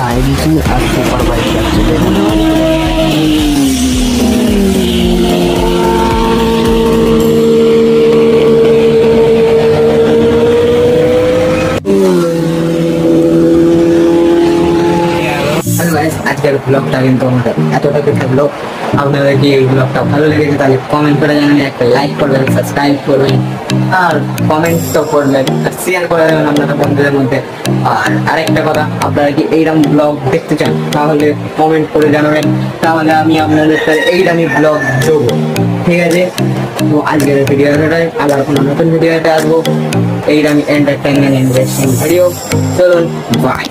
IDC আর super bike যাচ্ছে দেখুন। আজকের ব্লগটা কিন্তু আমাদের এতটুকু থাকলো। আপনাদের কি এই ব্লগটা ভালো লেগেছে তাহলে কমেন্ট করে জানাবেন, একটা লাইক করবেন, সাবস্ক্রাইব করবেন, আর কমেন্ট তো করবেন, শেয়ার করে দেবেন আপনাদের বন্ধুদের মধ্যে। আর আরেকটা কথা, আপনারা কি এইরকম ব্লগ দেখতে চান তাহলে কমেন্ট করে জানাবেন, তাহলে আমি আপনাদের এইরকমই ব্লগ দেবো। ঠিক আছে, তো আজকের ভিডিওটাই আবার কোনো নতুন ভিডিওতে আসবো, এইরকম এন্টারটেনমেন্ট ইন্টারেস্টিং ভিডিও। চলুন, বাই।